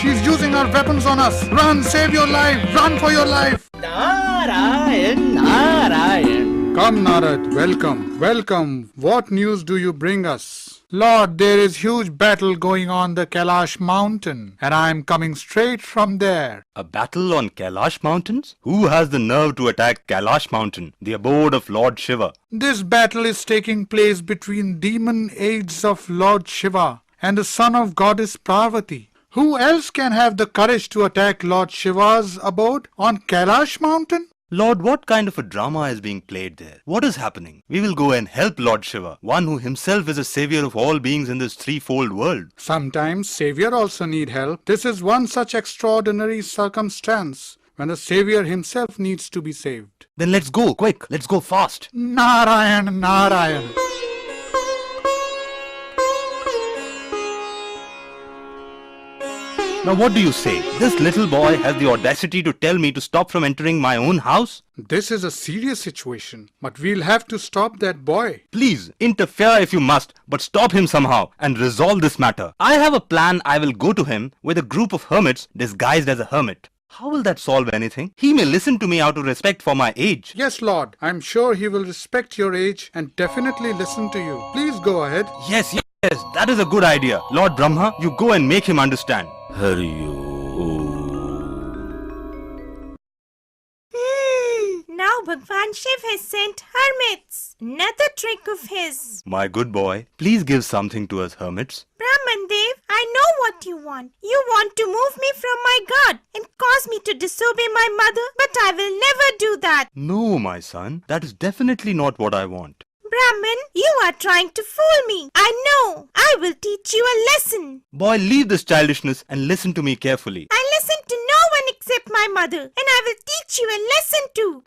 She's using her weapons on us. Run, save your life. Run for your life. Narayan, Narayan. Come, Narad. Welcome. Welcome. What news do you bring us? Lord, there is huge battle going on the Kailash mountain, and I am coming straight from there. A battle on Kailash Mountains? Who has the nerve to attack Kailash Mountain, the abode of Lord Shiva? This battle is taking place between demon aides of Lord Shiva and the son of goddess Parvati. Who else can have the courage to attack Lord Shiva's abode on Kailash mountain? Lord, what kind of a drama is being played there? What is happening? We will go and help Lord Shiva, one who himself is a savior of all beings in this threefold world. Sometimes Savior also need help. This is one such extraordinary circumstance when the Savior himself needs to be saved. Then let's go, quick, let's go fast. Narayan, Narayan. Now what do you say? This little boy has the audacity to tell me to stop from entering my own house? This is a serious situation, but we'll have to stop that boy. Please, interfere if you must, but stop him somehow and resolve this matter. I have a plan. I will go to him with a group of hermits disguised as a hermit. How will that solve anything? He may listen to me out of respect for my age. Yes, Lord. I'm sure he will respect your age and definitely listen to you. Please go ahead. Yes, that is a good idea. Lord Brahma, you go and make him understand. Now Bhagwan Shiv has sent hermits. Another trick of his. My good boy, please give something to us hermits. Brahman Dev, I know what you want. You want to move me from my god and cause me to disobey my mother, but I will never do that. No, my son, that is definitely not what I want. Brahman, you are trying to fool me. I know. I will teach you a lesson. Boy, leave this childishness and listen to me carefully. I listen to no one except my mother, and I will teach you a lesson too.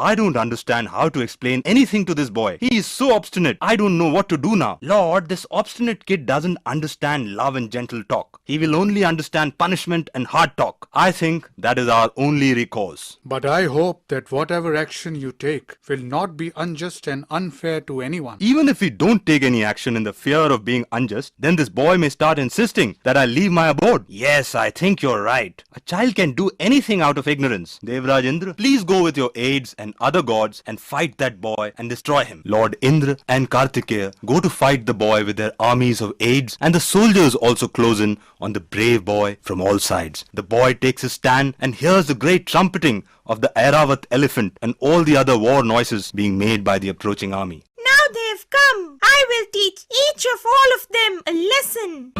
I don't understand how to explain anything to this boy. He is so obstinate. I don't know what to do now. Lord, this obstinate kid doesn't understand love and gentle talk. He will only understand punishment and hard talk. I think that is our only recourse. But I hope that whatever action you take will not be unjust and unfair to anyone. Even if we don't take any action in the fear of being unjust, then this boy may start insisting that I leave my abode. Yes, I think you're right. A child can do anything out of ignorance. Devraj Indra, please go with your aides and other gods and fight that boy and destroy him. Lord Indra and Kartikeya go to fight the boy with their armies of aides, and the soldiers also close in on the brave boy from all sides. The boy takes his stand and hears the great trumpeting of the Airavat elephant and all the other war noises being made by the approaching army. Now they have come. I will teach each of all of them a lesson.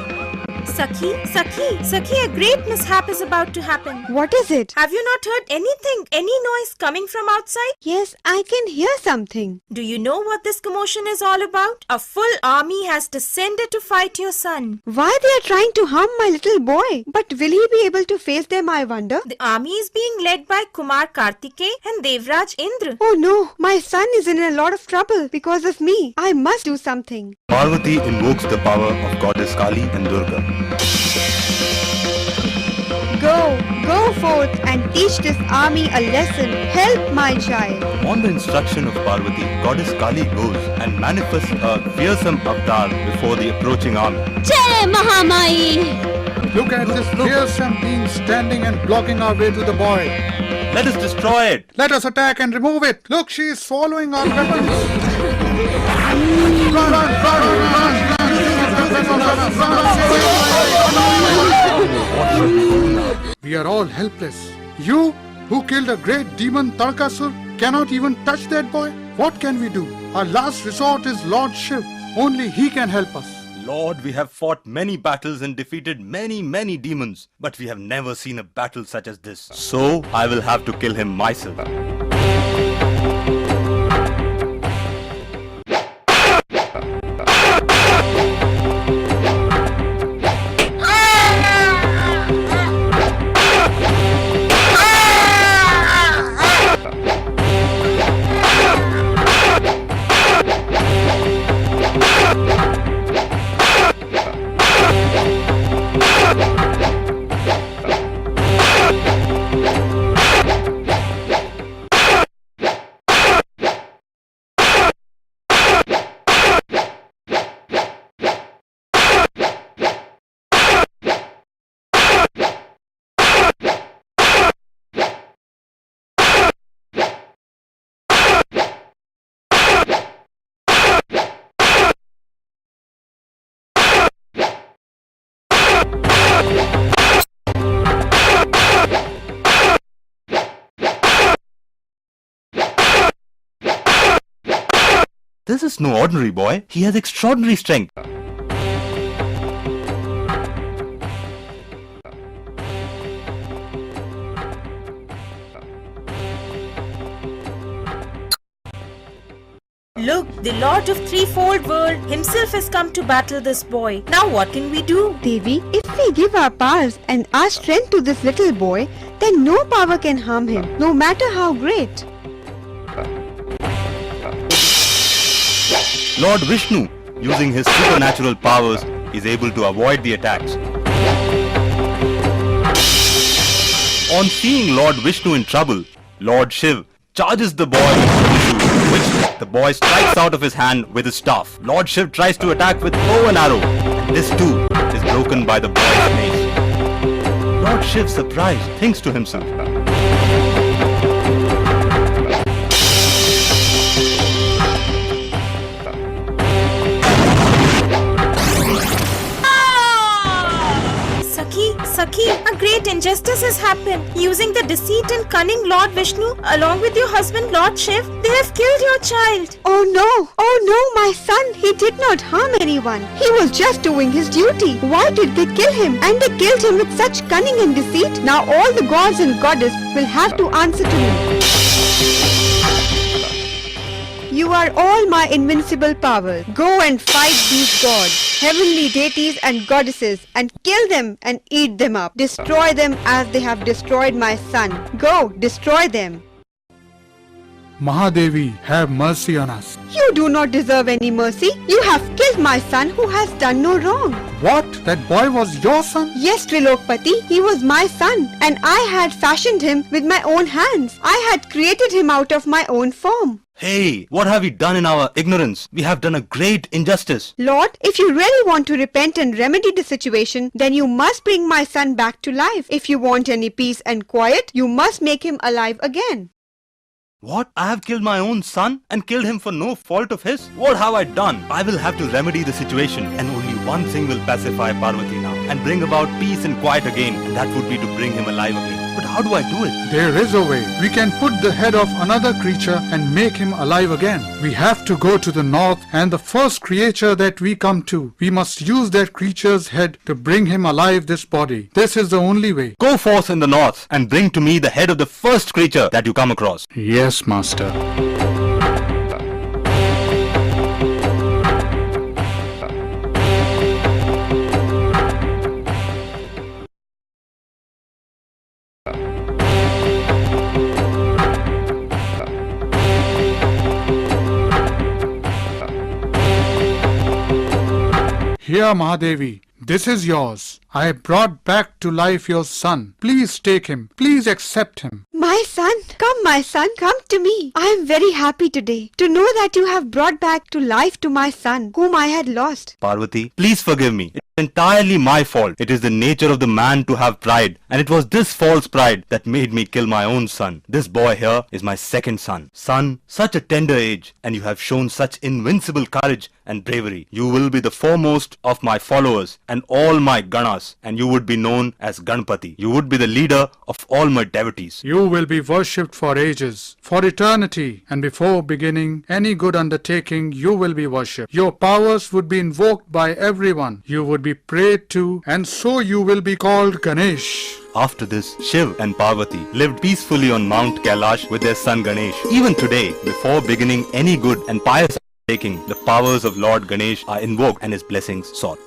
Sakhi, a great mishap is about to happen. What is it? Have you not heard anything, any noise coming from outside? Yes, I can hear something. Do you know what this commotion is all about? A full army has descended to fight your son. Why they are trying to harm my little boy? But will he be able to face them, I wonder? The army is being led by Kumar Kartikeya and Devraj Indra. Oh no, my son is in a lot of trouble because of me. I must do something. Parvati invokes the power of goddess Kali and Durga. Go forth and teach this army a lesson. Help my child. On the instruction of Parvati, goddess Kali goes and manifests a fearsome avatar before the approaching army. Jai Mahamai! Look at this fearsome being standing and blocking our way to the boy. Let us destroy it. Let us attack and remove it. Look, she is swallowing our weapons. Run. We are all helpless. You, who killed a great demon Tarkasur, cannot even touch that boy? What can we do? Our last resort is Lord Shiv. Only he can help us. Lord, we have fought many battles and defeated many demons, but we have never seen a battle such as this. So, I will have to kill him myself. This is no ordinary boy. He has extraordinary strength. Look, the Lord of Threefold World himself has come to battle this boy. Now what can we do? Devi, if we give our powers and our strength to this little boy, then no power can harm him, no matter how great. Lord Vishnu, using his supernatural powers, is able to avoid the attacks. On seeing Lord Vishnu in trouble, Lord Shiv charges the boy with Vishnu, which the boy strikes out of his hand with his staff. Lord Shiv tries to attack with bow and arrow, and this too is broken by the boy's mace. Lord Shiv, surprised, thinks to himself, Sakhi, a great injustice has happened. Using the deceit and cunning Lord Vishnu, along with your husband Lord Shiv, they have killed your child. Oh no, my son, he did not harm anyone. He was just doing his duty. Why did they kill him? And they killed him with such cunning and deceit. Now all the gods and goddess will have to answer to me. You are all my invincible power. Go and fight these gods, heavenly deities and goddesses, and kill them and eat them up. Destroy them as they have destroyed my son. Go, destroy them. Mahadevi, have mercy on us. You do not deserve any mercy. You have killed my son who has done no wrong. What? That boy was your son? Yes, Trilokpati, he was my son, and I had fashioned him with my own hands. I had created him out of my own form. "Hey, what have we done in our ignorance? We have done a great injustice." Lord, if you really want to repent and remedy the situation, then you must bring my son back to life. If you want any peace and quiet, you must make him alive again. What? I have killed my own son and killed him for no fault of his? What have I done? I will have to remedy the situation, and only one thing will pacify Parvati now and bring about peace and quiet again, and that would be to bring him alive again. But how do I do it? There is a way. We can put the head of another creature and make him alive again. We have to go to the north, and the first creature that we come to, we must use that creature's head to bring him alive this body. This is the only way. Go forth in the north and bring to me the head of the first creature that you come across. Yes, Master. Here, Mahadevi, this is yours. I brought back to life your son. Please take him. Please accept him. My son, come to me. I am very happy today to know that you have brought back to life to my son, whom I had lost. Parvati, please forgive me. It's entirely my fault. It is the nature of the man to have pride, and it was this false pride that made me kill my own son. This boy here is my second son. Son, such a tender age, and you have shown such invincible courage and bravery. You will be the foremost of my followers and all my ganas, and you would be known as Ganpati. You would be the leader of all my devotees. You will be worshipped for ages, for eternity, and before beginning any good undertaking, you will be worshipped. Your powers would be invoked by everyone. You would be prayed to, and so you will be called Ganesh. After this, Shiv and Parvati lived peacefully on Mount Kailash with their son Ganesh. Even today, before beginning any good and pious undertaking, the powers of Lord Ganesh are invoked and his blessings sought.